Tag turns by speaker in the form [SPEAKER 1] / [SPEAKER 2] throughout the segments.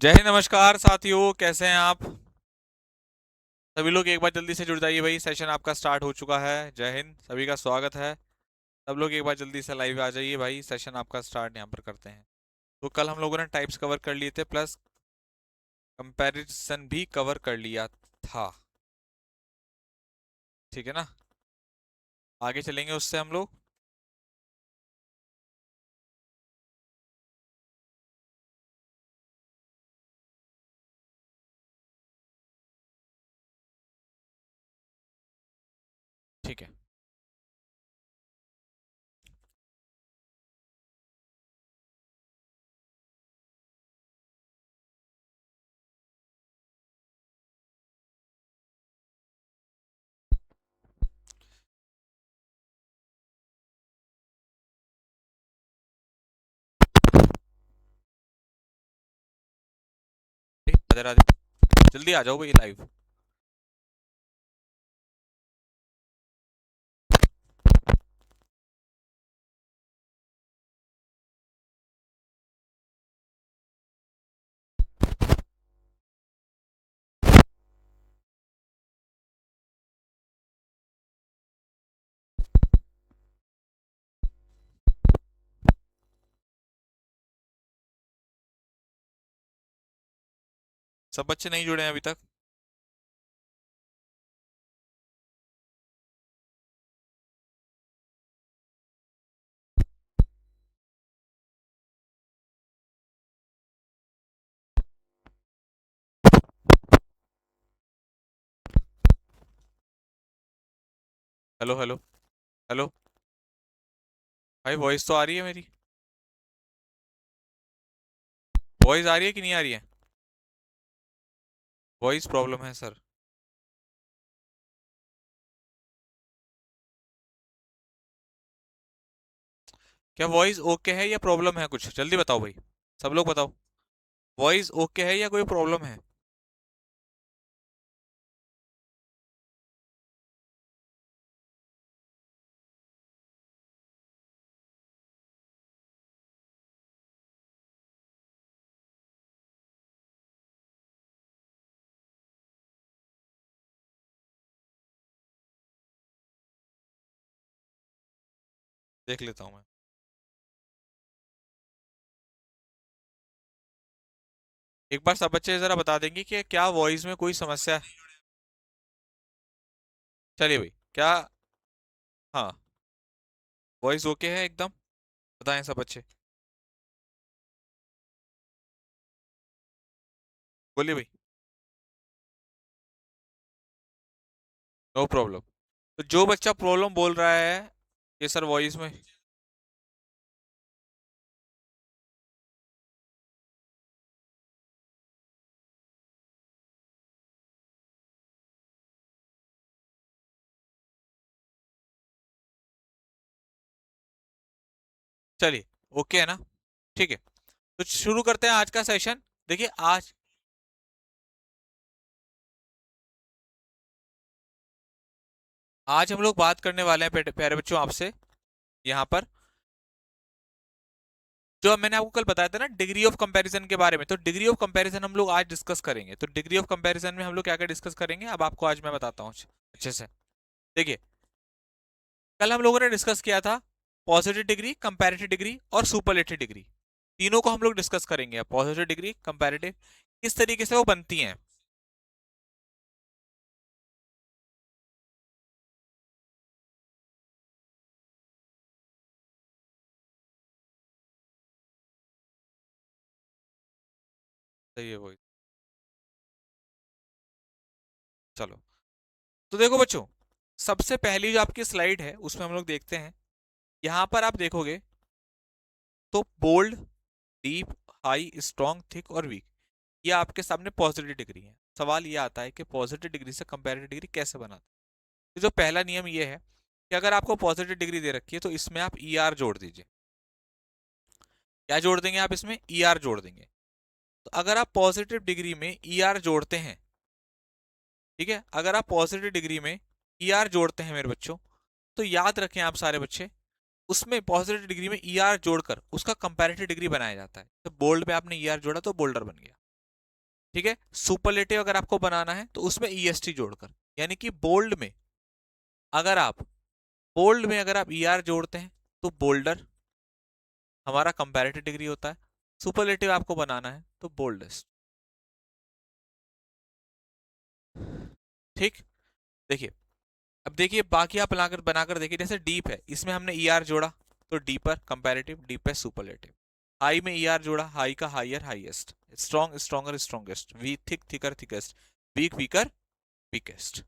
[SPEAKER 1] जय हिंद, नमस्कार साथियों, कैसे हैं आप सभी लोग। एक बार जल्दी से जुड़ जाइए भाई, सेशन आपका स्टार्ट हो चुका है। जय हिंद, सभी का स्वागत है। सब लोग एक बार जल्दी से लाइव आ जाइए भाई, सेशन आपका स्टार्ट यहाँ पर करते हैं। तो कल हम लोगों ने टाइप्स कवर कर लिए थे, प्लस कंपैरिजन भी कवर कर लिया था। ठीक है ना, आगे चलेंगे उससे हम लोग। ठीक है, राधे राधे। जल्दी आ जाओ भाई लाइव। सब बच्चे नहीं जुड़े हैं अभी तक। Hello hello hello. भाई वॉइस तो आ रही है मेरी? वॉइस आ रही है कि नहीं आ रही है? वॉइस प्रॉब्लम है सर। क्या वॉइस ओके है या प्रॉब्लम है कुछ? जल्दी बताओ भाई, सब लोग बताओ। वॉइस ओके है या कोई प्रॉब्लम है? देख लेता हूँ मैं। एक बार सब बच्चे जरा बता देंगे कि क्या वॉइस में कोई समस्या है। चलिए भाई, क्या? हाँ, वॉइस ओके है एकदम। बताएं सब बच्चे। बोलिए भाई। No problem. तो जो बच्चा प्रॉब्लम बोल रहा है, ये सर वॉइस में। चलिए, ओके है ना? ठीक है, तो शुरू करते हैं आज का सेशन। देखिए आज हम लोग बात करने वाले हैं प्यारे बच्चों आपसे, यहाँ पर जो मैंने आपको कल बताया था ना डिग्री ऑफ कंपैरिजन के बारे में। तो डिग्री ऑफ कंपैरिजन हम लोग आज डिस्कस करेंगे। तो डिग्री ऑफ कंपैरिजन में हम लोग क्या क्या डिस्कस करेंगे, अब आपको आज मैं बताता हूँ अच्छे से। देखिए, कल हम लोगों ने डिस्कस किया था पॉजिटिव डिग्री, कंपैरेटिव डिग्री और सुपरलेटिव डिग्री। तीनों को हम लोग डिस्कस करेंगे। पॉजिटिव डिग्री, कंपैरेटिव, किस तरीके से वो बनती हैं। सही है वही। चलो, तो देखो बच्चों, सबसे पहली जो आपकी स्लाइड है उसमें हम लोग देखते हैं। यहां पर आप देखोगे तो bold, deep, high, strong, thick और वीक, ये आपके सामने पॉजिटिव डिग्री है। सवाल ये आता है कि पॉजिटिव डिग्री से कंपैरेटिव डिग्री कैसे बनाते हैं। तो जो पहला नियम ये है कि अगर आपको पॉजिटिव डिग्री दे रखी है तो इसमें आप ई आर जोड़ दीजिए। क्या जोड़ देंगे आप इसमें? ई आर जोड़ देंगे। तो अगर आप पॉजिटिव डिग्री में ई आर जोड़ते हैं, ठीक है, अगर आप पॉजिटिव डिग्री में ई आर जोड़ते हैं मेरे बच्चों, तो याद रखें आप सारे बच्चे, उसमें पॉजिटिव डिग्री में ई आर जोड़कर उसका कंपैरेटिव डिग्री बनाया जाता है। तो बोल्ड में आपने ई आर जोड़ा तो बोल्डर बन गया। ठीक है। सुपरलेटिव अगर आपको बनाना है तो उसमें ईएसटी जोड़कर, यानी कि बोल्ड में अगर आप ईआर जोड़ते हैं तो बोल्डर हमारा कंपैरेटिव डिग्री होता है। सुपरलेटिव आपको बनाना है तो बोल्डेस्ट। ठीक। देखिए, अब देखिए बाकी आप बनाकर बनाकर देखिए, जैसे डीप है इसमें हमने ईआर जोड़ा तो deeper comparative, deepest superlative. High में ईआर जोड़ा, हाई का higher highest, strong stronger strongest, weak thick thicker thickest, weak weaker weakest.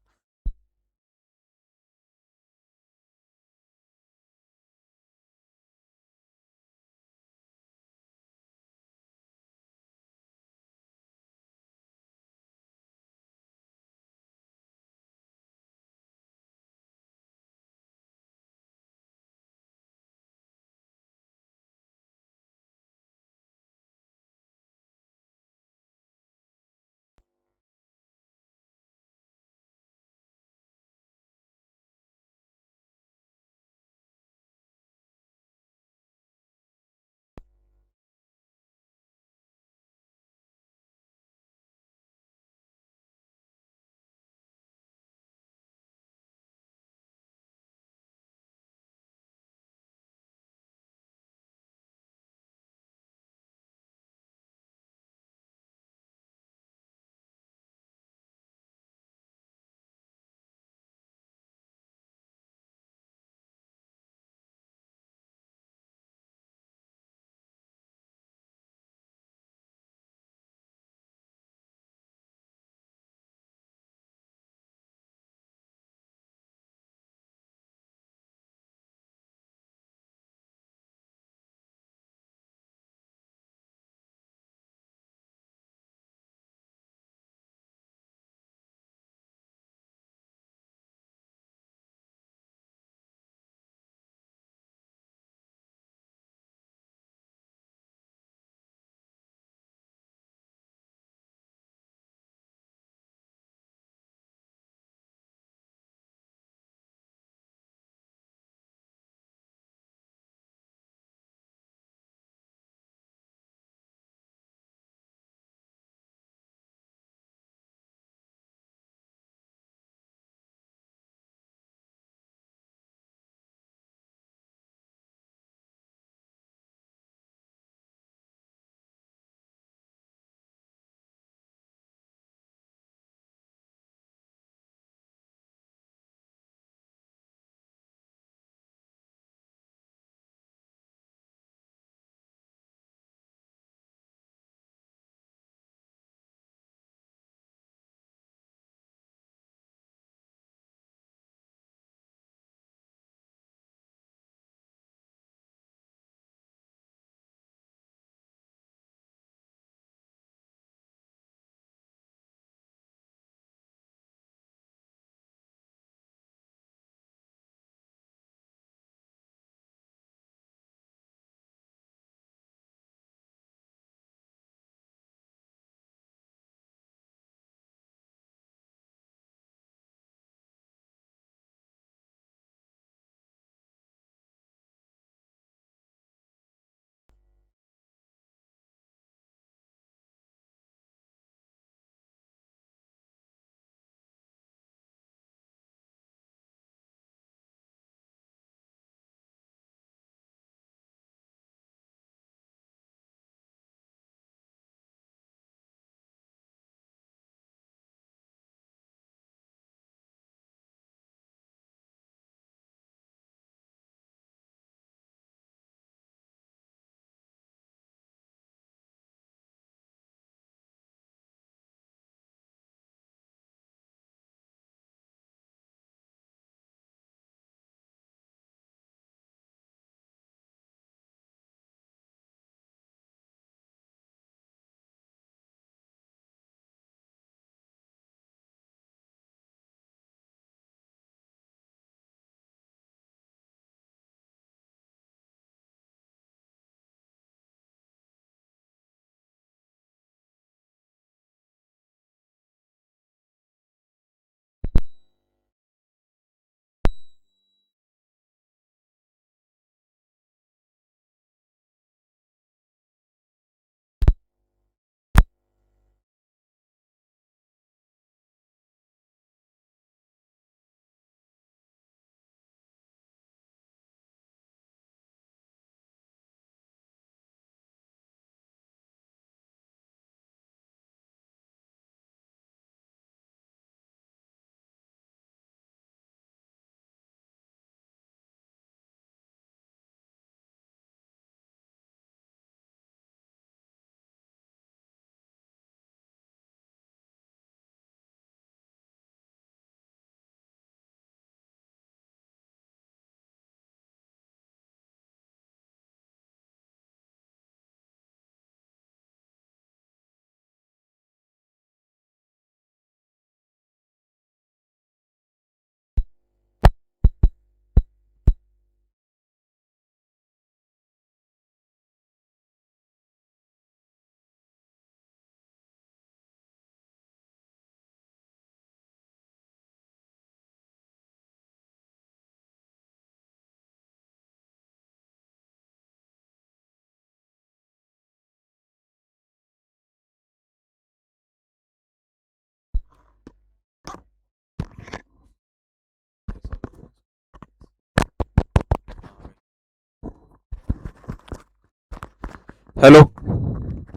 [SPEAKER 1] Hello,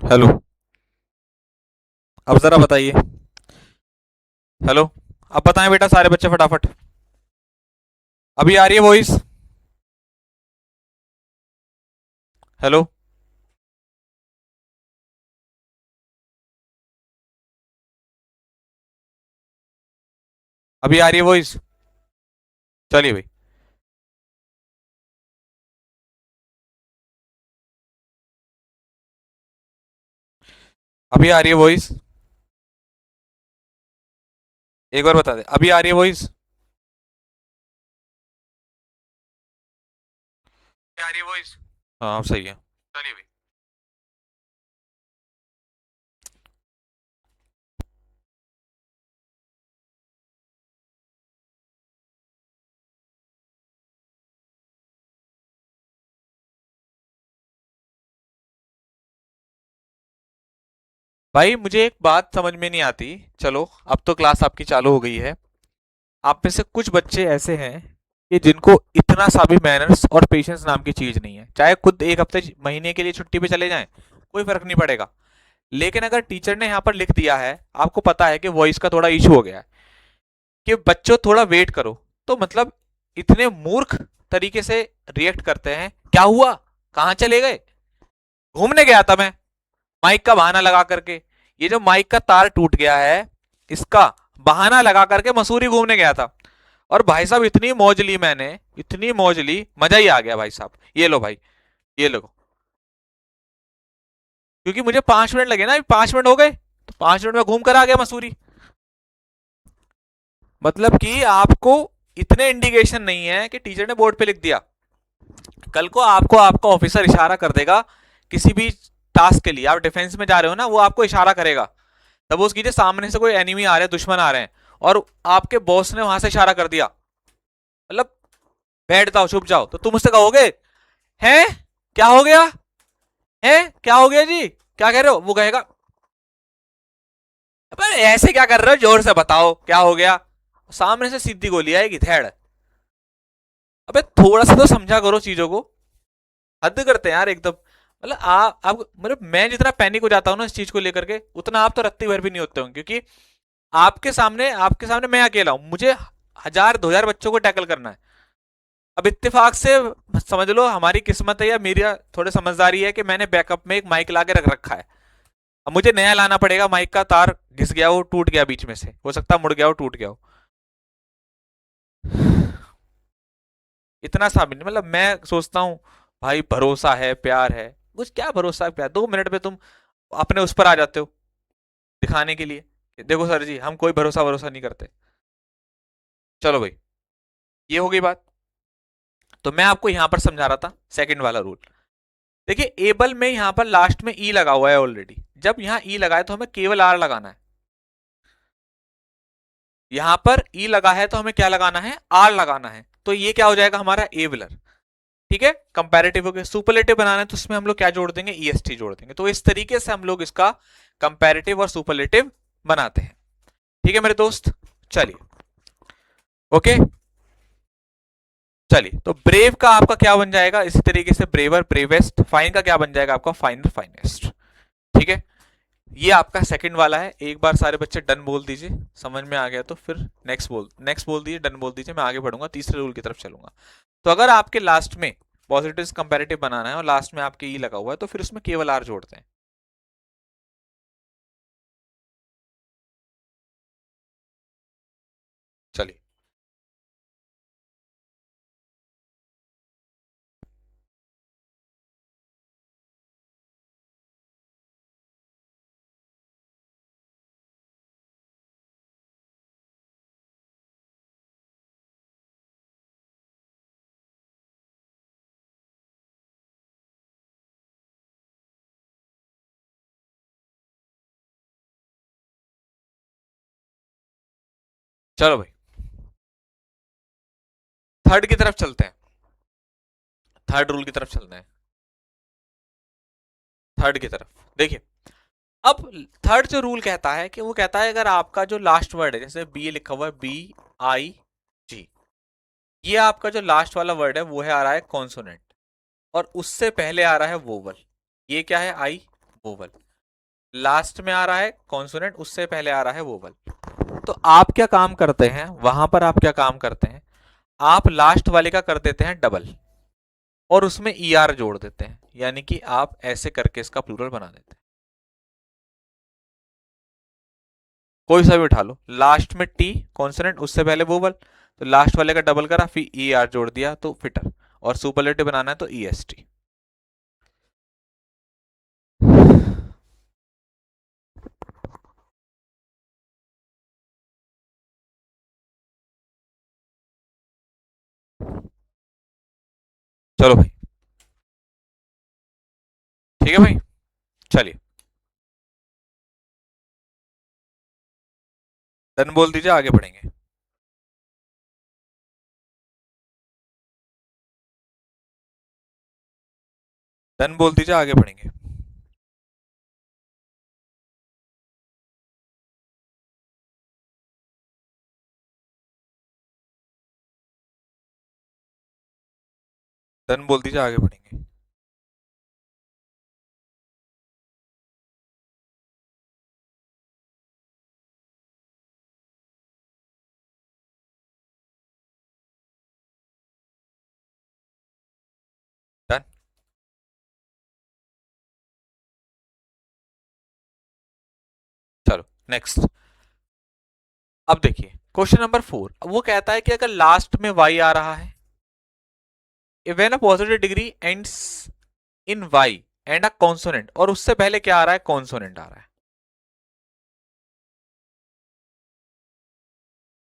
[SPEAKER 1] hello, अब जरा बताइए। हेलो, अब बताएं बेटा सारे बच्चे फटाफट। अभी आ रही है वॉइस? हेलो, अभी आ रही है वॉइस? चलिए भाई। अभी आ रही है वॉइस? एक बार बता दे, अभी आ रही है वॉइस? आ रही है वॉइस? हाँ सही है। चलिए भाई। भाई मुझे एक बात समझ में नहीं आती। चलो, अब तो क्लास आपकी चालू हो गई है। आप में से कुछ बच्चे ऐसे हैं कि जिनको इतना सा भी मैनर्स और पेशेंस नाम की चीज नहीं है। चाहे खुद एक हफ्ते महीने के लिए छुट्टी पे चले जाएं, कोई फर्क नहीं पड़ेगा। लेकिन अगर टीचर ने यहाँ पर लिख दिया है, आपको पता है कि वॉइस का थोड़ा इशू हो गया है, कि बच्चों थोड़ा वेट करो, तो मतलब इतने मूर्ख तरीके से रिएक्ट करते हैं। क्या हुआ? कहाँ चले गए? घूमने गया था मैं, माइक का बहाना लगा करके। ये जो माइक का तार टूट गया है, इसका बहाना लगा करके मसूरी घूमने गया था। और भाई साहब इतनी मौज ली मैंने, इतनी मौज ली, मजा ही आ गया भाई साहब। ये लो भाई, ये लो। क्योंकि मुझे 5 मिनट लगे ना, 5 मिनट हो गए तो 5 मिनट में घूम कर आ गया मसूरी। मतलब कि आपको इतने इंडिकेशन नहीं है कि टीचर ने बोर्ड पे लिख दिया। कल को आपको आपका ऑफिसर इशारा कर देगा किसी भी टास्क के लिए। आप डिफेंस में जा रहे हो ना, वो आपको इशारा करेगा। सपोज कीजिए सामने से कोई एनिमी आ रहे हैं, दुश्मन आ रहे हैं, और आपके बॉस ने वहां से इशारा कर दिया, मतलब बैठ जाओ, छुप जाओ, तो तुम उससे कहोगे हैं क्या हो गया, है क्या हो गया जी, क्या कह रहे हो? वो कहेगा पर ऐसे क्या कर रहे हो, जोर से बताओ क्या हो गया। सामने से सीधी गोली आएगी धैड़। अबे थोड़ा सा तो समझा करो चीजों को। हद करते हैं यार एकदम। मतलब आप मतलब मैं जितना पैनिक हो जाता हूँ ना इस चीज को लेकर के, उतना आप तो रत्ती भर भी नहीं होते होंगे। क्योंकि आपके सामने मैं अकेला हूं, मुझे 1000 2000 बच्चों को टैकल करना है। अब इत्तेफाक से समझ लो हमारी किस्मत है या मेरी थोड़ी समझदारी है कि मैंने बैकअप में एक माइक ला के रख रखा है। अब मुझे नया लाना पड़ेगा, माइक का तार घिस गया हो, टूट गया बीच में से, हो सकता है मुड़ गया हो, टूट गया हो। इतना सा भी नहीं। मतलब मैं सोचता हूँ भाई भरोसा है, प्यार है, कुछ क्या भरोसा है प्यार, 2 मिनट में तुम अपने उस पर आ जाते हो दिखाने के लिए कि देखो सर जी हम कोई भरोसा भरोसा नहीं करते। चलो भाई, ये हो गई बात। तो मैं आपको यहां पर समझा रहा था सेकंड वाला रूल। देखिए एबल में यहां पर लास्ट में ई लगा हुआ है ऑलरेडी। जब यहां ई लगा है तो हमें केवल आर लगाना है। यहां पर ई लगा है तो हमें क्या लगाना है, आर लगाना है। तो ये क्या हो जाएगा हमारा एबलर। ठीक है, कंपैरेटिव हो गया। सुपरलेटिव बनाना है तो उसमें हम लोग क्या जोड़ देंगे, ईएसटी जोड़ देंगे। तो इस तरीके से हम लोग इसका कंपैरेटिव और सुपरलेटिव बनाते हैं। ठीक है मेरे दोस्त, चलिए। ओके, चलिए। तो ब्रेव का आपका क्या बन जाएगा, इसी तरीके से ब्रेवर ब्रेवेस्ट। फाइन का क्या बन जाएगा आपका, फाइनर फाइनेस्ट। ठीक है, ये आपका सेकंड वाला है। एक बार सारे बच्चे डन बोल दीजिए, समझ में आ गया तो फिर नेक्स्ट बोल दीजिए, डन बोल दीजिए, मैं आगे बढ़ूंगा, तीसरे रूल की तरफ चलूंगा। तो अगर आपके लास्ट में पॉजिटिव कंपैरेटिव बनाना है और लास्ट में आपके ई लगा हुआ है, तो फिर उसमें केवल आर जोड़ते हैं। चलिए, चलो भाई, थर्ड की तरफ चलते हैं। थर्ड रूल की तरफ चलते हैं। थर्ड की तरफ देखिए। अब थर्ड जो रूल कहता है कि वो कहता है अगर आपका जो लास्ट वर्ड है, जैसे बी लिखा हुआ है BIG, ये आपका जो लास्ट वाला वर्ड है वो है आ रहा है कॉन्सोनेंट, और उससे पहले आ रहा है वोवल। ये क्या है, आई वोवल। लास्ट में आ रहा है कॉन्सोनेंट, उससे पहले आ रहा है वोवल। तो आप क्या काम करते हैं वहां पर, आप क्या काम करते हैं, आप लास्ट वाले का कर देते हैं डबल और उसमें ई आर जोड़ देते हैं, यानी कि आप ऐसे करके इसका प्लूरल बना देते हैं। कोई सा भी उठा लो, लास्ट में टी कॉन्सोनेंट, उससे पहले वोवल, तो लास्ट वाले का डबल करा, फिर ई आर जोड़ दिया तो फिटर, और सुपरलेटिव बनाना है तो ई एस टी। चलो भाई, ठीक है भाई, चलिए डन बोल दीजिए, आगे बढ़ेंगे। डन बोल दीजिए, आगे बढ़ेंगे। डन बोल दीजिए, आगे बढ़ेंगे। डन। चलो नेक्स्ट। अब देखिए क्वेश्चन नंबर 4, वो कहता है कि अगर लास्ट में वाई आ रहा है, when a positive degree ends in Y and a consonant, और उससे पहले क्या आ रहा है, कॉन्सोनेंट आ रहा है।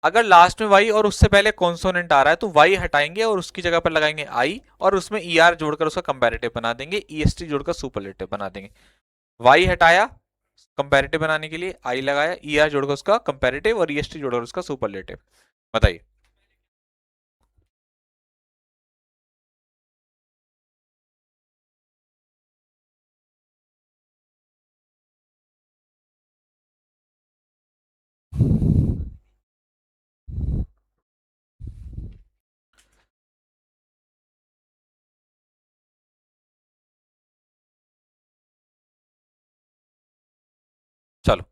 [SPEAKER 1] अगर लास्ट में वाई और उससे पहले कॉन्सोनेंट आ रहा है तो वाई हटाएंगे और उसकी जगह पर लगाएंगे आई, और उसमें ई आर जोड़कर उसका कंपैरेटिव बना देंगे, ई एस टी जोड़कर सुपरलेटिव बना देंगे। वाई हटाया कंपैरेटिव बनाने के लिए, आई लगाया, ई आर जोड़कर उसका कंपैरेटिव और ई एस टी जोड़कर उसका सुपरलेटिव। बताइए। चलो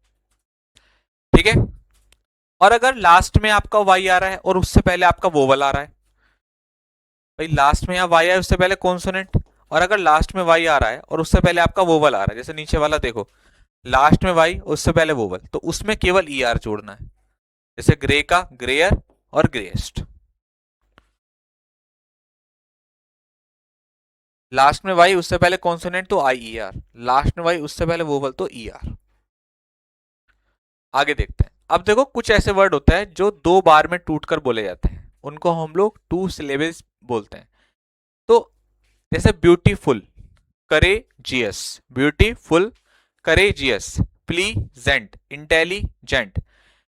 [SPEAKER 1] ठीक है। और अगर लास्ट में आपका वाई आ रहा है और उससे पहले आपका वोवल आ रहा है, भाई लास्ट में यहाँ वाई आया उससे पहले कॉन्सोनेंट, और अगर लास्ट में वाई आ रहा है और उससे पहले आपका वोवल आ रहा है, जैसे नीचे वाला देखो, लास्ट में वाई उससे पहले वोवल, तो उसमें केवल ई आर जोड़ना है, जैसे ग्रे का ग्रेयर और ग्रेएस्ट। लास्ट में वाई उससे पहले कॉन्सोनेंट तो आई ई आर, लास्ट में वाई उससे पहले वोवल तो ई आर। आगे देखते हैं। अब देखो कुछ ऐसे वर्ड होते हैं जो दो बार में टूट कर बोले जाते हैं, उनको हम लोग टू सिलेबल्स बोलते हैं। तो जैसे beautiful, courageous, beautiful, courageous, pleasant, intelligent.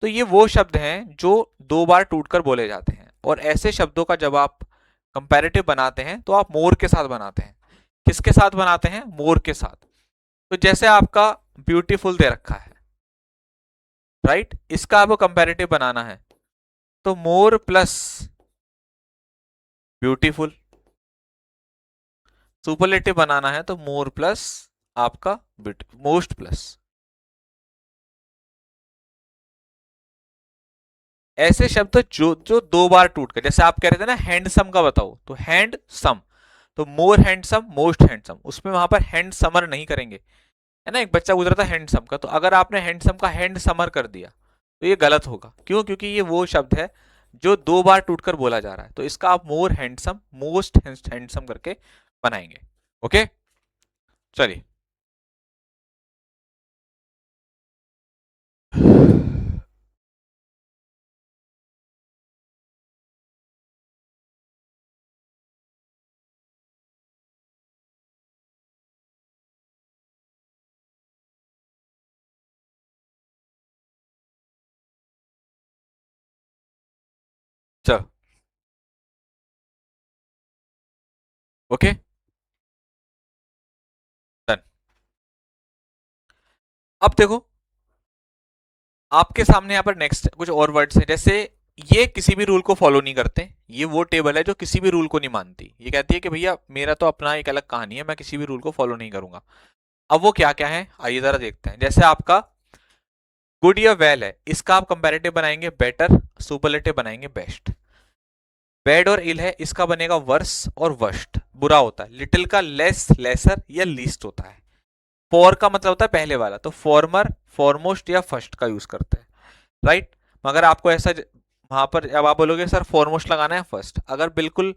[SPEAKER 1] तो ये वो शब्द हैं जो दो बार टूटकर बोले जाते हैं, और ऐसे शब्दों का जब आप कंपैरेटिव बनाते हैं तो आप मोर के साथ बनाते हैं। किसके साथ बनाते हैं, मोर के साथ। तो जैसे आपका ब्यूटीफुल दे रखा है, राइट, इसका आपको कंपैरेटिव बनाना है, तो मोर प्लस ब्यूटीफुल। सुपरलेटिव बनाना है तो मोर प्लस आपका मोस्ट प्लस। ऐसे शब्द जो जो दो बार टूट कर, जैसे आप कह रहे थे ना हैंडसम का बताओ, तो हैंड सम, तो मोर हैंडसम, मोस्ट हैंडसम, उसमें वहां पर हैंड समर नहीं करेंगे, है ना, एक बच्चा गुजरा था हैंडसम का, तो अगर आपने हैंडसम का हैंड समर कर दिया तो ये गलत होगा। क्यों, क्योंकि ये वो शब्द है जो दो बार टूटकर बोला जा रहा है, तो इसका आप मोर हैंडसम, मोस्ट हैंडसम करके बनाएंगे। ओके, चलिए। चलो ओके, डन। अब देखो आपके सामने यहाँ पर नेक्स्ट कुछ और वर्ड्स हैं, जैसे ये किसी भी रूल को फॉलो नहीं करते, ये वो टेबल है जो किसी भी रूल को नहीं मानती। ये कहती है कि भैया मेरा तो अपना एक अलग कहानी है, मैं किसी भी रूल को फॉलो नहीं करूंगा। अब वो क्या क्या है आइए जरा देखते हैं। जैसे आपका गुड या वेल है, इसका आप कंपैरेटिव बनाएंगे बेटर, सुपरलेटिव बनाएंगे बेस्ट। बैड और इल है, इसका बनेगा वर्स और वर्स्ट, बुरा होता है। लिटिल का लेस, लेसर या लीस्ट होता है। फॉर का मतलब होता है पहले वाला, तो फॉर्मर, फॉरमोस्ट या फर्स्ट का यूज करते हैं, राइट। मगर आपको ऐसा वहां पर अब आप बोलोगे सर फॉरमोस्ट लगाना है फर्स्ट, अगर बिल्कुल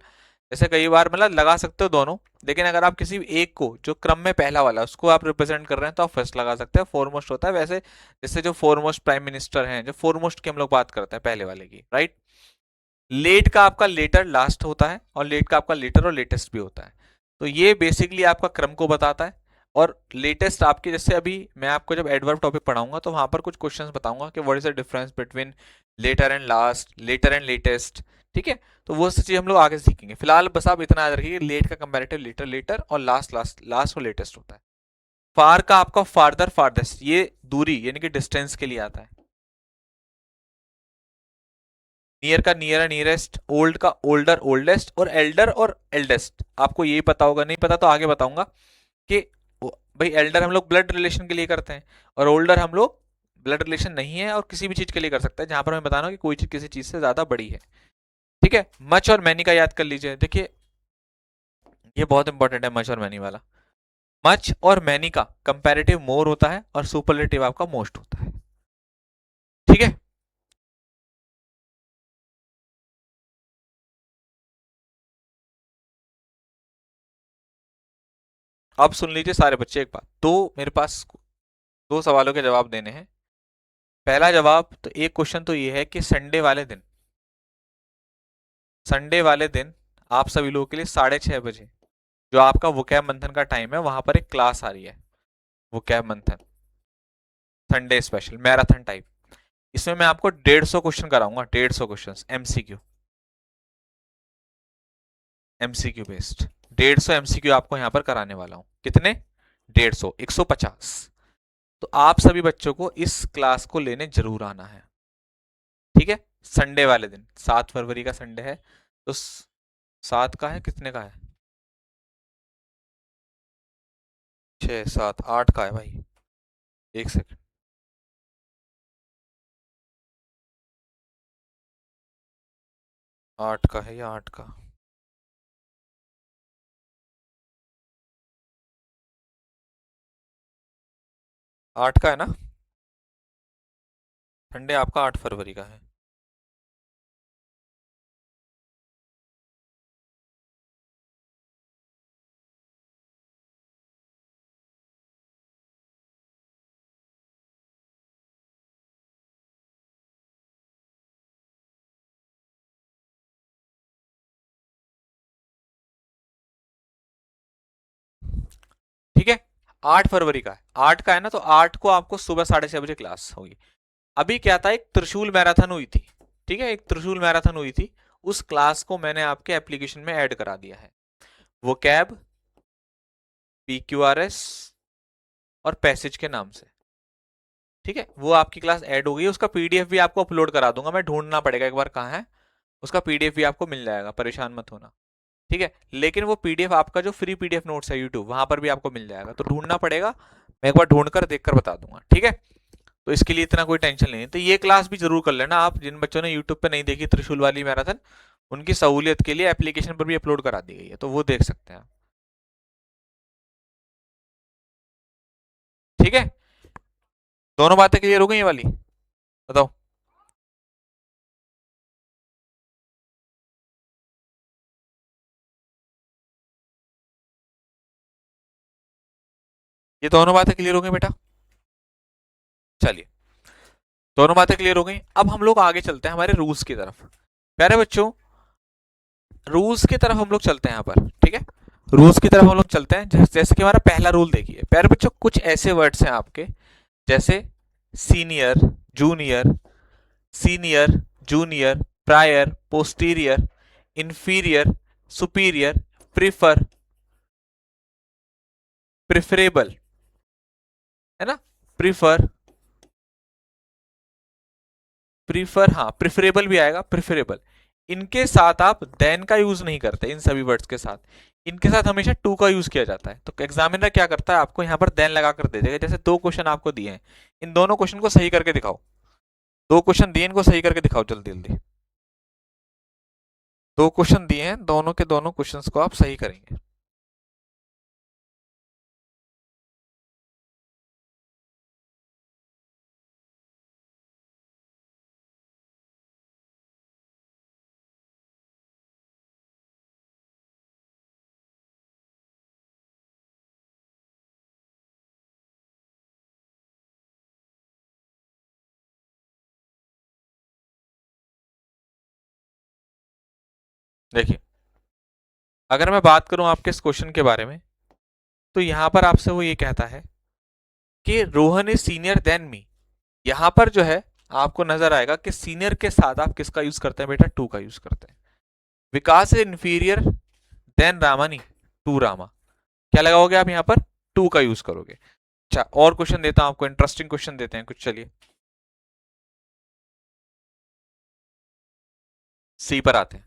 [SPEAKER 1] जैसे कई बार मतलब लगा सकते हो दोनों, लेकिन अगर आप किसी एक को जो क्रम में पहला वाला उसको आप रिप्रेजेंट कर रहे हैं तो आप फर्स्ट लगा सकते हैं, फॉरमोस्ट होता है वैसे। जैसे जो फॉरमोस्ट प्राइम मिनिस्टर हैं, जो फॉरमोस्ट की हम लोग बात करते हैं पहले वाले की, राइट। लेट का आपका लेटर लास्ट होता है, और लेट का आपका लेटर और लेटेस्ट भी होता है। तो ये बेसिकली आपका क्रम को बताता है। और लेटेस्ट आपके, जैसे अभी मैं आपको जब एडवर्ब टॉपिक पढ़ाऊंगा तो वहां पर कुछ क्वेश्चंस बताऊंगा कि what is the difference between latter and last, later and latest, ठीक है। तो वो सब चीज हम लोग आगे सीखेंगे। फिलहाल बस आप इतना याद रखिए, लेट का कंपैरेटिव लेटर लेटर, और लास्ट लास्ट लास्ट और लेटेस्ट होता है। फार का आपका फार्दर फारदेस्ट, ये दूरी यानी कि डिस्टेंस के लिए आता है। नियर का नियर नियरेस्ट, ओल्ड का ओल्डर ओल्डेस्ट, और एल्डर और एल्डेस्ट आपको यही पता होगा, नहीं पता तो आगे बताऊंगा कि भाई एल्डर हम लोग ब्लड रिलेशन के लिए करते हैं, और ओल्डर हम लोग ब्लड रिलेशन नहीं है और किसी भी चीज के लिए कर सकते हैं जहां पर हमें बताना हो कि कोई चीज किसी चीज से ज्यादा बड़ी है, ठीक है। मच और मैनी का याद कर लीजिए, देखिए ये बहुत इंपॉर्टेंट है मच और मैनी वाला। मच और मैनी का कंपैरेटिव मोर होता है और सुपरलेटिव आपका मोस्ट होता है, ठीक है। अब सुन लीजिए सारे बच्चे एक बात, तो मेरे पास दो सवालों के जवाब देने हैं। पहला जवाब तो एक क्वेश्चन तो ये है कि संडे वाले दिन आप सभी लोगों के लिए 6:30 बजे जो आपका वोकैब मंथन का टाइम है वहां पर एक क्लास आ रही है, वोकैब मंथन संडे स्पेशल मैराथन टाइप। इसमें मैं आपको 150 क्वेश्चन कराऊंगा, 150 question MCQ, MCQ based. 150 MCQ आपको यहाँ पर कराने वाला हूँ। कितने? 150, 150। तो आप सभी बच्चों को इस क्लास को लेने जरूर आना है, ठीक है। संडे वाले दिन 7 फरवरी का संडे है, तो 7 का है, कितने का है? 6, 7, 8 का है भाई, एक सेकंड। 8 का है या 8 का? 8 का है ना? संडे आपका 8 फरवरी का है। ठीक है, 8 फरवरी का है, 8 का है ना, तो 8 को आपको सुबह 6:30 बजे क्लास होगी। अभी क्या था, एक त्रिशूल मैराथन हुई थी, ठीक है, एक त्रिशूल मैराथन हुई थी, उस क्लास को मैंने आपके एप्लीकेशन में ऐड करा दिया है। वो कैब, PQRS और पैसेज के नाम से, ठीक है। वो आपकी क्लास ऐड हो गई, उसका पीडीएफ भी आपको अपलोड करा दूंगा मैं, ढूंढना पड़ेगा एक बार कहाँ है। उसका पीडीएफ भी आपको मिल जाएगा, परेशान मत होना, ठीक है। लेकिन वो पीडीएफ आपका जो फ्री पीडीएफ नोट्स है यूट्यूब, वहां पर भी आपको मिल जाएगा, तो ढूंढना पड़ेगा। मैं एक बार ढूंढ कर देख कर बता दूंगा, ठीक है। तो इसके लिए इतना कोई टेंशन नहीं है। तो ये क्लास भी जरूर कर लेना आप, जिन बच्चों ने यूट्यूब पे नहीं देखी त्रिशूल वाली मैराथन, उनकी सहूलियत के लिए एप्लीकेशन पर भी अपलोड करा दी गई है, तो वो देख सकते हैं आप, ठीक है। दोनों बातें क्लियर हो गई ये वाली? बताओ। ये दोनों बातें क्लियर हो गई बेटा? चलिए, दोनों बातें क्लियर हो गई। अब हम लोग आगे चलते हैं हमारे रूल्स की तरफ। प्यारे बच्चों, रूल्स की तरफ हम लोग चलते हैं यहाँ पर, ठीक है। रूल्स की तरफ हम लोग चलते हैं। जैसे कि हमारा पहला रूल देखिए प्यारे बच्चों, कुछ ऐसे वर्ड्स हैं आपके, जैसे senior, junior, senior, junior, prior, posterior, inferior, superior, prefer, preferable, है ना, प्रिफर, प्रीफर, हाँ प्रिफरेबल भी आएगा, प्रिफरेबल। इनके साथ आप देन का यूज नहीं करते, इन सभी वर्ड्स के साथ इनके साथ हमेशा टू का यूज किया जाता है। तो एग्जामिनर क्या करता है, आपको यहाँ पर देन लगा कर दे देगा। जैसे दो क्वेश्चन आपको दिए हैं, इन दोनों क्वेश्चन को सही करके दिखाओ। दो क्वेश्चन दिए, इनको सही करके दिखाओ जल्दी जल्दी। दो क्वेश्चन दिए हैं, दोनों के दोनों क्वेश्चंस को आप सही करेंगे। देखिए, अगर मैं बात करूं आपके इस क्वेश्चन के बारे में, तो यहां पर आपसे वो ये कहता है कि Rohan is senior than me. यहां पर जो है आपको नजर आएगा कि सीनियर के साथ आप किसका यूज करते हैं बेटा, टू का यूज करते हैं। विकास इज इन्फीरियर देन रामा, नहीं टू रामा। क्या लगाओगे आप यहाँ पर, टू का यूज करोगे। अच्छा, और क्वेश्चन देता हूं आपको, इंटरेस्टिंग क्वेश्चन देते हैं कुछ, चलिए सी पर आते हैं।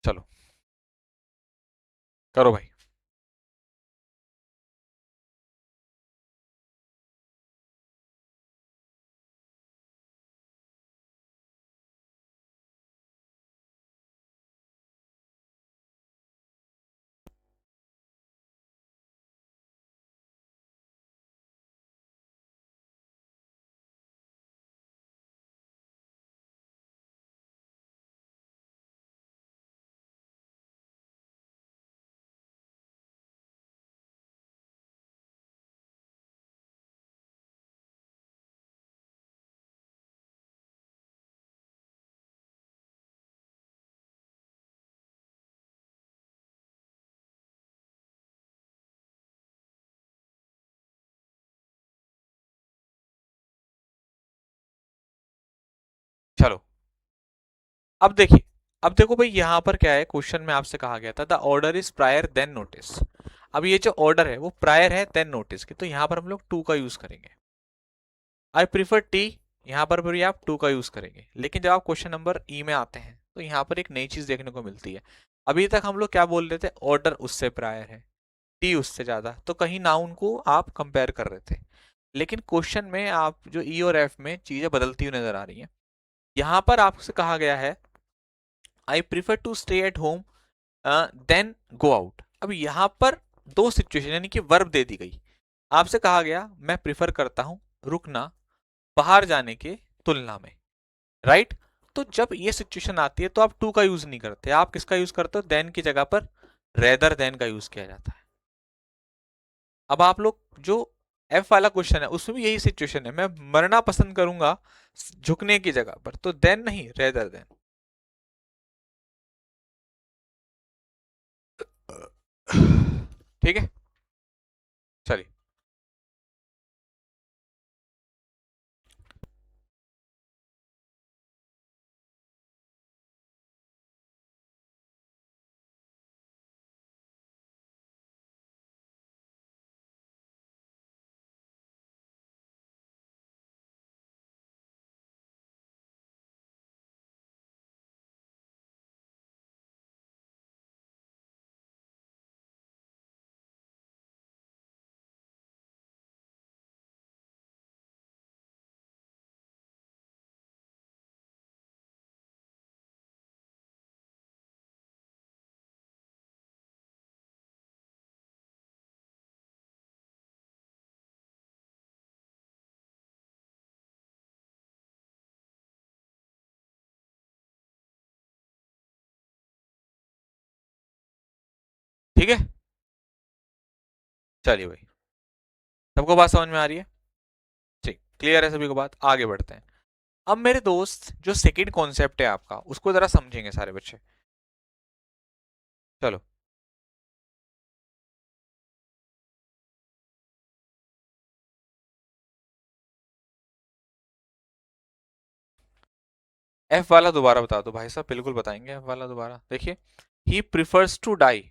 [SPEAKER 1] चलो करो भाई। चलो अब देखिए, अब देखो भाई यहाँ पर क्या है, क्वेश्चन में आपसे कहा गया था the order is prior than notice. अब ये जो ऑर्डर है वो प्रायर है देन नोटिस की, तो यहाँ पर हम लोग टू का यूज करेंगे। आई प्रीफर टी, यहाँ पर भी आप टू का यूज करेंगे। लेकिन जब आप क्वेश्चन नंबर ई में आते हैं तो यहाँ पर एक नई चीज देखने को मिलती है। अभी तक हम लोग क्या बोल रहे थे, ऑर्डर उससे प्रायर है, टी उससे ज्यादा, तो कहीं नाउन को आप कंपेयर कर रहे थे। लेकिन क्वेश्चन में आप जो ई और एफ में चीजें बदलती हुई नजर आ रही हैं। यहाँ पर आपसे कहा गया है I prefer to stay at home than go out. अब यहाँ पर दो सिचुएशन यानी कि वर्ब दे दी गई। आपसे कहा गया मैं प्रीफर करता हूं रुकना बाहर जाने के तुलना में, राइट। तो जब ये सिचुएशन आती है तो आप टू का यूज नहीं करते, आप किसका यूज करते हो, देन की जगह पर रेदर देन का यूज किया जाता है। अब आप लोग जो एफ वाला क्वेश्चन है, उसमें भी यही सिचुएशन है, मैं मरना पसंद करूंगा झुकने की जगह पर, तो देन नहीं, रेदर देन। ठीक है, चलिए। ठीक है, चलिए भाई, सबको बात समझ में आ रही है? ठीक, क्लियर है सभी को बात, आगे बढ़ते हैं। अब मेरे दोस्त, जो सेकंड कॉन्सेप्ट है आपका, उसको जरा समझेंगे सारे बच्चे। चलो, एफ वाला दोबारा बता दो भाई साहब, बिल्कुल बताएंगे एफ वाला दोबारा। देखिए, ही प्रिफर्स टू डाई।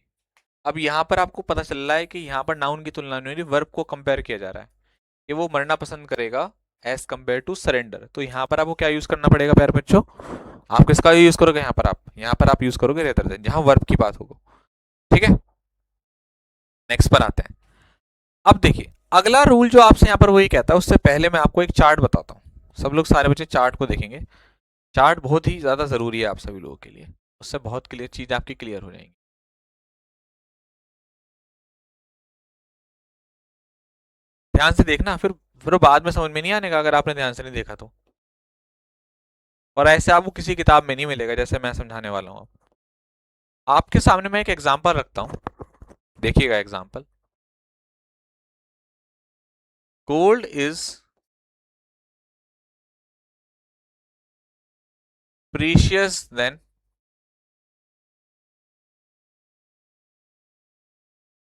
[SPEAKER 1] अब यहाँ पर आपको पता चल रहा है कि यहाँ पर नाउन की तुलना नहीं हो रही, वर्ब को कंपेयर किया जा रहा है कि वो मरना पसंद करेगा एज कंपेयर टू सरेंडर। तो यहाँ पर आपको क्या यूज करना पड़ेगा प्यारे बच्चों? आप किसका यूज करोगे यहाँ पर? आप यूज करोगे रेदर देन, जहां वर्ब की बात होगी। ठीक है, नेक्स्ट पर आते हैं। अब देखिए, अगला रूल जो आपसे यहाँ पर वही कहता है, उससे पहले मैं आपको एक चार्ट बताता हूँ। सब लोग, सारे बच्चे चार्ट को देखेंगे। चार्ट बहुत ही ज्यादा जरूरी है आप सभी लोगों के लिए, उससे बहुत क्लियर चीज आपकी क्लियर हो जाएंगी। ध्यान से देखना, फिर वो बाद में समझ में नहीं आने का अगर आपने ध्यान से नहीं देखा तो। और ऐसे आपको किसी किताब में नहीं मिलेगा जैसे मैं समझाने वाला हूँ। आपके सामने मैं एक एग्जांपल रखता हूँ, देखिएगा example. Gold is precious than,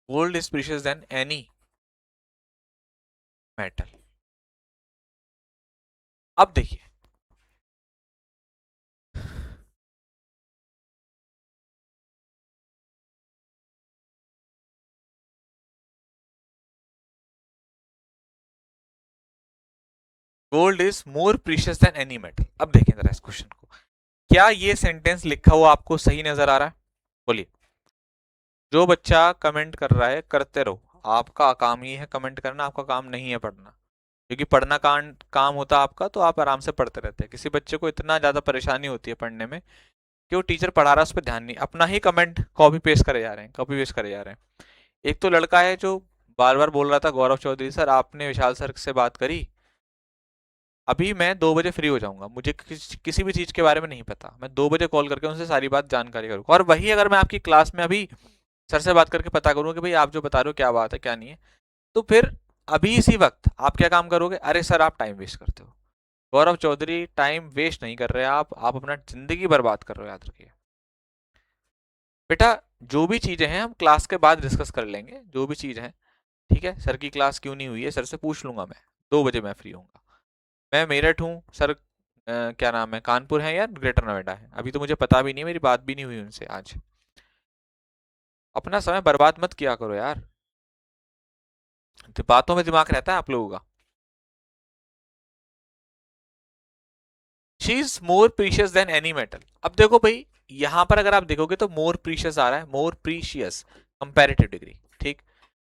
[SPEAKER 1] gold is precious than any metal. अब देखिए, gold is more precious than any metal. अब देखें जरा इस क्वेश्चन को, क्या ये सेंटेंस लिखा हुआ आपको सही नजर आ रहा है? बोलिए। जो बच्चा कमेंट कर रहा है करते रहो, आपका काम ही है कमेंट करना, आपका काम नहीं है पढ़ना। क्योंकि पढ़ना काम होता है आपका, तो आप आराम से पढ़ते रहते हैं। किसी बच्चे को इतना ज्यादा परेशानी होती है पढ़ने में कि वो टीचर पढ़ा रहा है उस पर ध्यान नहीं, अपना ही कमेंट कॉपी पेस्ट करे जा रहे हैं, कॉपी पेस्ट करे जा रहे हैं। एक तो लड़का है जो बार बार बोल रहा था, गौरव चौधरी सर आपने विशाल सर से बात करी, अभी मैं 2 बजे फ्री हो जाऊंगा, मुझे किसी भी चीज के बारे में नहीं पता, मैं 2 बजे कॉल करके उनसे सारी बात जानकारी करूंगा। और वही अगर मैं आपकी क्लास में अभी सर से बात करके पता करूंगा कि भाई आप जो बता रहे हो क्या बात है क्या नहीं है, तो फिर अभी इसी वक्त आप क्या काम करोगे? अरे सर आप टाइम वेस्ट करते हो। गौरव चौधरी टाइम वेस्ट नहीं कर रहे आप अपना जिंदगी बर्बाद कर रहे हो, याद रखिए बेटा। जो भी चीजें हैं हम क्लास के बाद डिस्कस कर लेंगे, जो भी चीज है। ठीक है, सर की क्लास क्यों नहीं हुई है, सर से पूछ लूंगा मैं। 2 बजे मैं फ्री हूँ। मैं मेरठ हूँ सर, क्या नाम है, कानपुर है या ग्रेटर नोएडा है, अभी तो मुझे पता भी नहीं, मेरी बात भी नहीं हुई उनसे आज। अपना समय बर्बाद मत किया करो यार, तो बातों में दिमाग रहता है आप लोगों का। She is more precious than any metal. अब देखो भाई, यहां पर अगर आप देखोगे तो मोर प्रीशियस आ रहा है, मोर प्रीशियस कंपैरेटिव डिग्री, ठीक,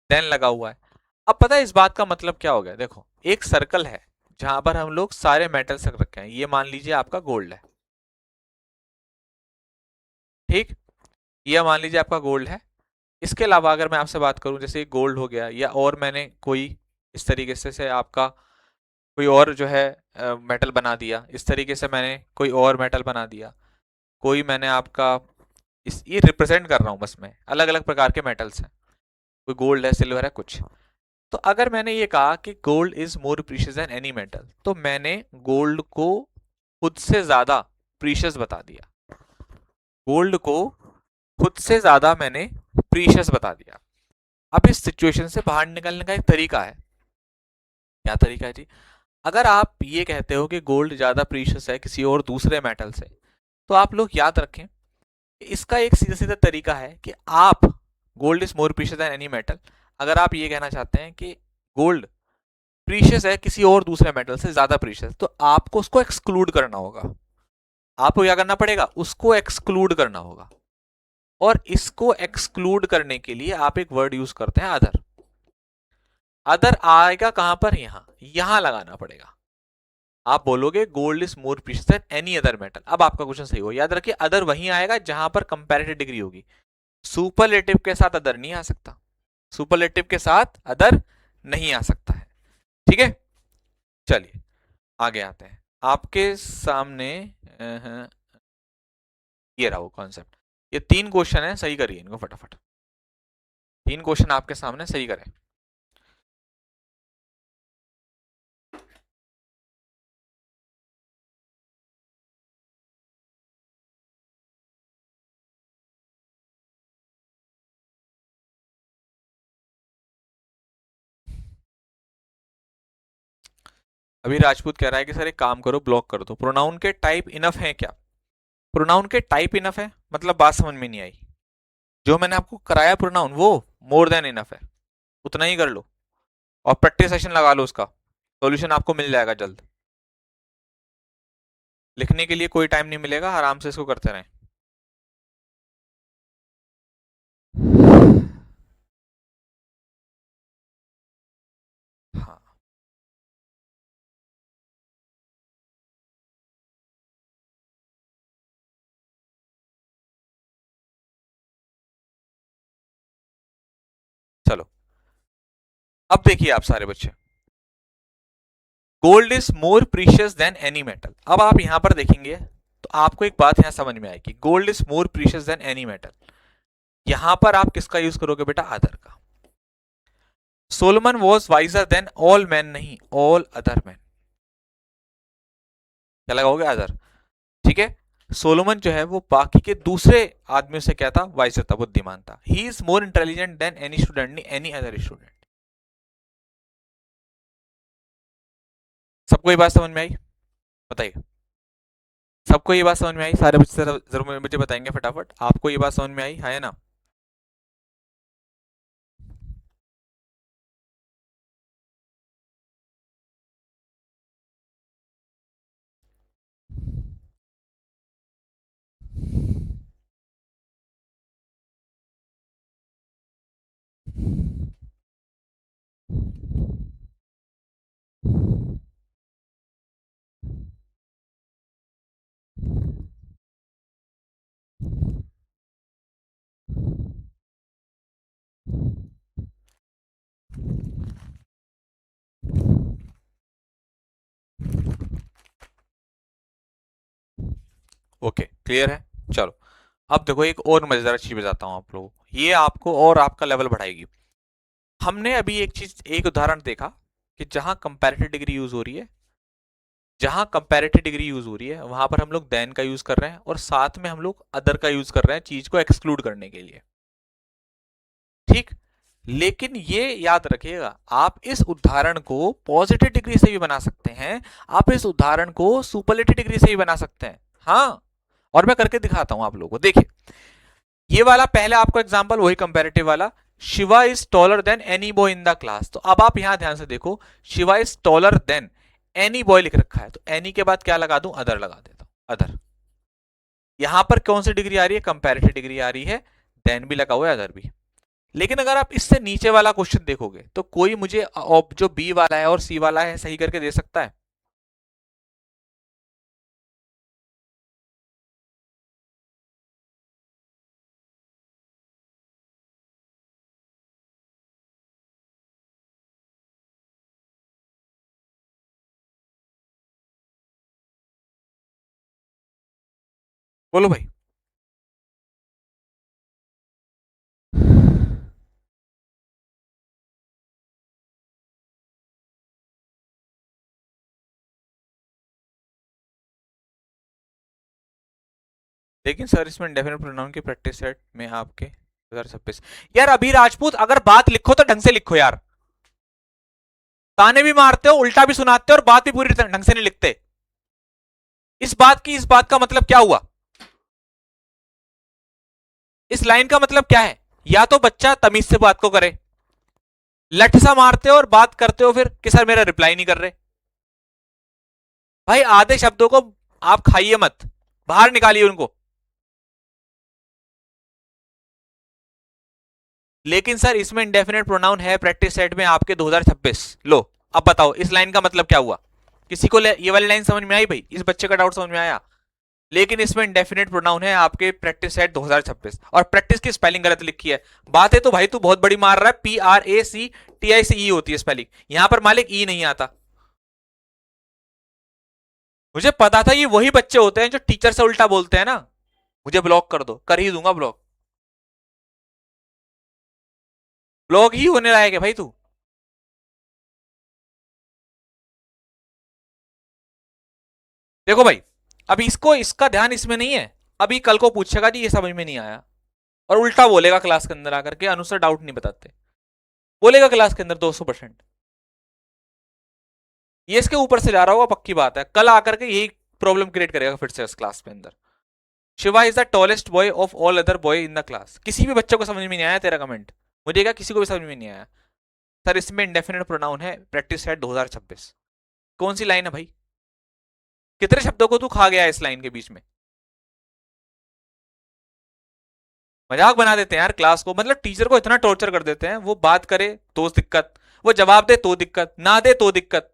[SPEAKER 1] देन लगा हुआ है। अब पता है इस बात का मतलब क्या हो गया? देखो, एक सर्कल है जहां पर हम लोग सारे मेटल्स रख रखे हैं, ये मान लीजिए आपका गोल्ड है, ठीक, ये मान लीजिए आपका गोल्ड है। इसके अलावा अगर मैं आपसे बात करूं, जैसे गोल्ड हो गया, या और मैंने कोई इस तरीके से आपका कोई और जो है मेटल बना दिया, इस तरीके से मैंने कोई और मेटल बना दिया, कोई मैंने आपका ये रिप्रेजेंट कर रहा हूं बस मैं, अलग अलग प्रकार के मेटल्स हैं, कोई गोल्ड है, सिल्वर है, कुछ। तो अगर मैंने ये कहा कि gold is more precious than any metal, तो मैंने गोल्ड को खुद से ज्यादा प्रीशियस बता दिया, गोल्ड को खुद से ज्यादा मैंने प्रीशियस बता दिया। अब इस सिचुएशन से बाहर निकलने का एक तरीका है। क्या तरीका है जी? अगर आप ये कहते हो कि गोल्ड ज्यादा प्रीशियस है किसी और दूसरे मेटल से, तो आप लोग याद रखें, इसका एक सीधा सीधा तरीका है कि आप, gold is more precious than any metal, अगर आप ये कहना चाहते हैं कि गोल्ड प्रीशियस है किसी और दूसरे मेटल से ज्यादा प्रीशियस, तो आपको उसको एक्सक्लूड करना होगा। आपको क्या करना पड़ेगा? उसको एक्सक्लूड करना होगा। और इसको एक्सक्लूड करने के लिए आप एक वर्ड यूज करते हैं, अदर। अदर आएगा कहां पर? यहां लगाना पड़ेगा। आप बोलोगे gold is more precious than any other metal, अब आपका क्वेश्चन सही हो। याद रखिए, अदर वहीं आएगा जहां पर कंपैरेटिव डिग्री होगी। सुपरलेटिव के साथ अदर नहीं आ सकता, सुपरलेटिव के साथ अदर नहीं आ सकता है। ठीक है, चलिए आगे आते हैं। आपके सामने ये रहा वो कॉन्सेप्ट। ये 3 क्वेश्चन है, सही करिए इनको फटाफट। 3 क्वेश्चन आपके सामने, सही करें। अभी राजपूत कह रहा है कि सर एक काम करो, ब्लॉक कर दो। प्रोनाउन के टाइप इनफ है क्या? प्रोनाउन के टाइप इनफ है मतलब बात समझ में नहीं आई। जो मैंने आपको कराया प्रोनाउन, वो मोर देन इनफ है, उतना ही कर लो और प्रैक्टिस सेशन लगा लो, उसका सॉल्यूशन आपको मिल जाएगा जल्द। लिखने के लिए कोई टाइम नहीं मिलेगा, आराम से इसको करते रहें। हाँ, चलो अब देखिए आप सारे बच्चे, gold is more precious than any metal. अब आप यहां पर देखेंगे तो आपको एक बात यहां समझ में आएगी, gold is more precious than any metal. यहां पर आप किसका यूज करोगे बेटा? अदर का। Solomon was wiser than all man, नहीं ऑल अदर मैन। क्या लगाओगे? अदर। ठीक है, सोलोमन जो है वो बाकी के दूसरे आदमियों से क्या था? वाइजर था, बुद्धिमान था। He is more intelligent then any student, नहीं एनी अदर स्टूडेंट। सबको ये बात समझ में आई? बताइए, सबको ये बात समझ में आई? सारे बच्चे जरूर मुझे बताएंगे फटाफट, आपको ये बात समझ में आई है ना? ओके, क्लियर है। चलो अब देखो, एक और मजेदार चीज बताता हूं आप लोगों को, ये आपको और आपका लेवल बढ़ाएगी। हमने अभी एक चीज, एक उदाहरण देखा कि जहां कंपैरेटिव डिग्री यूज हो रही है, जहां कंपैरेटिव डिग्री यूज हो रही है वहां पर हम लोग देन का यूज कर रहे हैं और साथ में हम लोग अदर का यूज कर रहे हैं चीज को एक्सक्लूड करने के लिए। ठीक, लेकिन ये याद रखिएगा, आप इस उदाहरण को पॉजिटिव डिग्री से भी बना सकते हैं, आप इस उदाहरण को सुपरलेटिव डिग्री से भी बना सकते हैं। हाँ, और मैं करके दिखाता हूं आप लोगों को। देखिए, ये वाला पहले आपको एग्जांपल, वही कंपैरेटिव वाला, Shiva is taller than any boy in the class. तो अब आप यहां ध्यान से देखो, Shiva is taller than any boy लिख रखा है, तो एनी के बाद क्या लगा दूं? अदर लगा देता हूं, अदर। यहां पर कौन सी डिग्री आ रही है? कंपैरेटिव डिग्री आ रही है, देन भी लगा हुआ है, अदर भी। लेकिन अगर आप इससे नीचे वाला क्वेश्चन देखोगे तो कोई मुझे जो बी वाला है और सी वाला है सही करके दे सकता है? बोलो भाई। लेकिन सर इसमें डेफिनेट प्रोनाउन की प्रैक्टिस सेट में आपके 2026। यार अभी राजपूत, अगर बात लिखो तो ढंग से लिखो यार। ताने भी मारते हो, उल्टा भी सुनाते हो, और बात भी पूरी ढंग से नहीं लिखते। इस बात का मतलब क्या हुआ? इस लाइन का मतलब क्या है? या तो बच्चा तमीज से बात को करे, लठ सा मारते हो और बात करते हो फिर कि सर मेरा रिप्लाई नहीं कर रहे। भाई आधे शब्दों को आप खाइए मत, बाहर निकालिए उनको। लेकिन सर इसमें इंडेफिनेट प्रोनाउन है प्रैक्टिस सेट में आपके 2026। लो, अब बताओ इस लाइन का मतलब क्या हुआ? किसी को ये वाली लाइन समझ में आई भाई? इस बच्चे का डाउट समझ में आया? लेकिन इसमें इंडेफिनेट प्रोनाउन है आपके प्रैक्टिस सेट 2026, और प्रैक्टिस की स्पेलिंग गलत लिखी है। बात है तो भाई तू बहुत बड़ी मार रहा है, PRACTICE होती है स्पेलिंग, यहां पर मालिक ई नहीं आता। मुझे पता था ये वही बच्चे होते हैं जो टीचर से उल्टा बोलते हैं ना। मुझे ब्लॉक कर दो, कर ही दूंगा ब्लॉक। ब्लॉक ही होने लायक है भाई तू। देखो भाई, अभी इसको, इसका ध्यान इसमें नहीं है। अभी कल को पूछेगा जी ये समझ में नहीं आया, और उल्टा बोलेगा क्लास के अंदर आकर के अनुसार डाउट नहीं बताते, बोलेगा क्लास के अंदर 200%। ये इसके ऊपर से जा रहा होगा, पक्की बात है। कल आकर के यही प्रॉब्लम क्रिएट करेगा फिर से इस क्लास के अंदर। Shiva is the tallest boy of all other boy in the class. किसी भी बच्चे को समझ में नहीं आया तेरा कमेंट? मुझे क्या, किसी को भी समझ में नहीं आया? सर इसमें इंडेफिनेट प्रोनाउन है प्रैक्टिस है 2026। कौन सी लाइन है भाई? कितने शब्दों को तू खा गया है इस लाइन के बीच में? मजाक बना देते हैं यार क्लास को, मतलब टीचर को इतना टॉर्चर कर देते हैं। वो बात करे तो दिक्कत, वो जवाब दे तो दिक्कत, ना दे तो दिक्कत।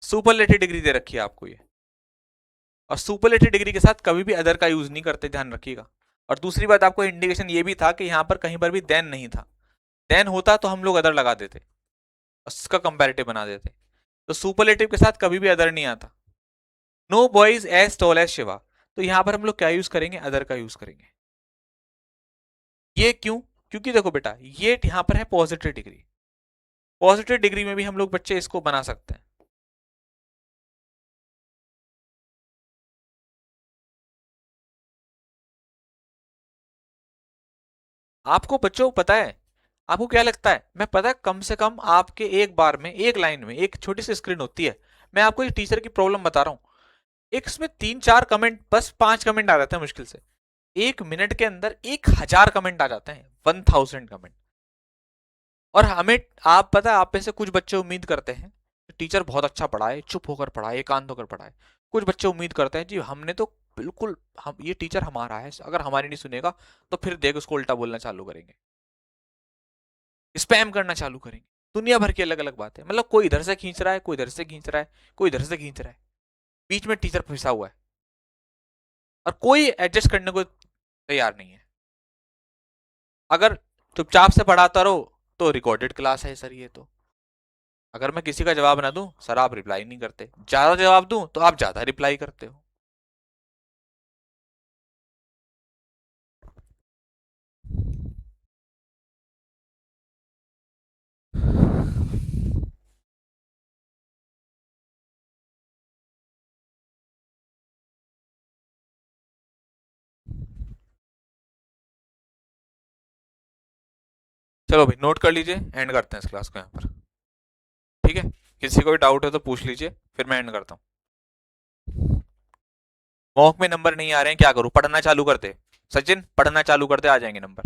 [SPEAKER 1] सुपरलेटिव डिग्री दे रखी है आपको ये, और सुपरलेटिव डिग्री के साथ कभी भी अदर का यूज नहीं करते, ध्यान रखिएगा। और दूसरी बात, आपको इंडिकेशन ये भी था कि यहां पर कहीं पर भी देन नहीं था। देन होता तो हम लोग अदर लगा देते, उसका कंपैरेटिव बना देते। तो सुपरलेटिव के साथ कभी भी अदर नहीं आता। No boys as tall as Shiva, तो यहां पर हम लोग क्या यूज करेंगे? अदर का यूज करेंगे। ये क्यों? क्योंकि देखो बेटा, ये यहां पर है पॉजिटिव डिग्री। पॉजिटिव डिग्री में भी हम लोग बच्चे इसको बना सकते हैं। आपको बच्चों पता है, आपको क्या लगता है, मैं पता है कम से कम आपके एक बार में, एक लाइन में, एक छोटी सी स्क्रीन होती है। मैं आपको एक टीचर की प्रॉब्लम बता रहा हूं, एक इसमें 3-4 कमेंट, बस 5 कमेंट आ जाते हैं मुश्किल से। 1 मिनट के अंदर 1000 कमेंट आ जाते हैं, 1000 कमेंट। और हमें, आप पता है, आप में से कुछ बच्चे उम्मीद करते हैं टीचर बहुत अच्छा पढ़ाए, चुप होकर पढ़ाए, एकांत होकर पढ़ाए। कुछ बच्चे उम्मीद करते हैं जी हमने तो बिल्कुल, हम ये टीचर हमारा है, अगर हमारी नहीं सुनेगा तो फिर देख उसको उल्टा बोलना चालू करेंगे, स्पैम करना चालू करेंगे। दुनिया भर की अलग अलग बात है, मतलब कोई इधर से खींच रहा है, कोई इधर से खींच रहा है, कोई इधर से खींच रहा है, बीच में टीचर फंसा हुआ है, और कोई एडजस्ट करने को तैयार नहीं है। अगर चुपचाप से पढ़ाता रहो तो रिकॉर्डेड क्लास है सर ये तो। अगर मैं किसी का जवाब ना दूं, सर आप रिप्लाई नहीं करते, ज्यादा जवाब दूं तो आप ज्यादा रिप्लाई करते हो। चलो भाई नोट कर लीजिए, एंड करते हैं इस क्लास को यहाँ पर। ठीक है, किसी को भी डाउट है तो पूछ लीजिए, फिर मैं एंड करता हूँ। मॉक में नंबर नहीं आ रहे हैं, क्या करूँ? पढ़ना चालू कर दे, सचिन पढ़ना चालू कर दे, आ जाएंगे नंबर।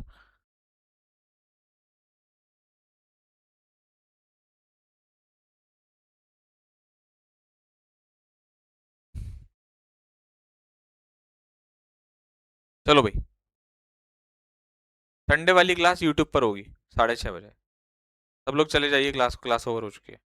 [SPEAKER 1] चलो भाई, संडे वाली क्लास यूट्यूब पर होगी 6:30 बजे। सब लोग चले जाइए, क्लास क्लास ओवर हो चुकी है।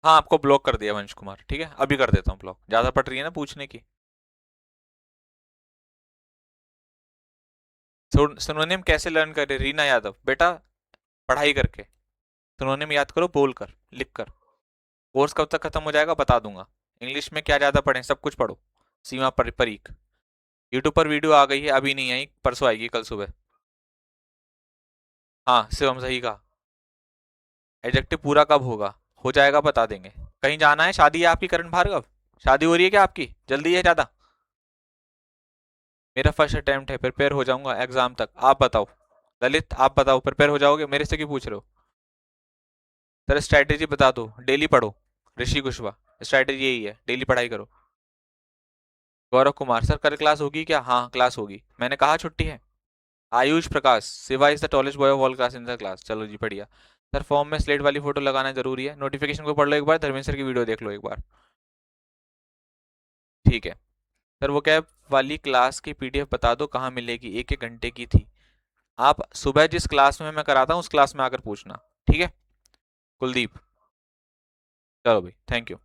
[SPEAKER 1] हाँ आपको ब्लॉक कर दिया वंश कुमार, ठीक है अभी कर देता हूँ ब्लॉक, ज्यादा पड़ रही है ना पूछने की। सिनोनिम कैसे लर्न करे रीना यादव, बेटा पढ़ाई करके। सिनोनिम याद करो, बोल कर, लिख कर। कोर्स कब तक खत्म हो जाएगा बता दूंगा। इंग्लिश में क्या ज्यादा पढ़े, सब कुछ पढ़ो। सीमा पर परीक। यूट्यूब पर वीडियो आ गई है, अभी नहीं आई, परसों आएगी, कल सुबह। हाँ शिवम सही कहा। एडजेक्टिव पूरा कब होगा, हो जाएगा बता देंगे। कहीं जाना है, शादी है आपकी करण भार्गव? शादी हो रही है क्या आपकी, जल्दी है ज्यादा? मेरा फर्स्ट अटेम्प्ट है, प्रिपेयर हो जाऊंगा एग्जाम तक, आप बताओ। ललित आप बताओ, प्रिपेयर हो जाओगे, मेरे से क्यों पूछ रहे हो? सर स्ट्रैटेजी बता दो, डेली पढ़ो। ऋषि कुशवाहा स्ट्रैटेजी यही है, डेली पढ़ाई करो। गौरव कुमार सर कल क्लास होगी क्या, हाँ क्लास होगी, मैंने कहा छुट्टी है। Ayush Prakash Shiva is the tallest boy of all class in the class, चलो जी बढ़िया। सर फॉर्म में स्लेट वाली फोटो लगाना जरूरी है, नोटिफिकेशन को पढ़ लो एक बार, धर्मेंद्र सर की वीडियो देख लो एक बार। ठीक है। सर वो कैब वाली क्लास की पीडीएफ बता दो कहाँ मिलेगी, एक एक घंटे की थी। आप सुबह जिस क्लास में मैं कराता हूँ उस क्लास में आकर पूछना, ठीक है। कुलदीप, चलो भाई थैंक यू।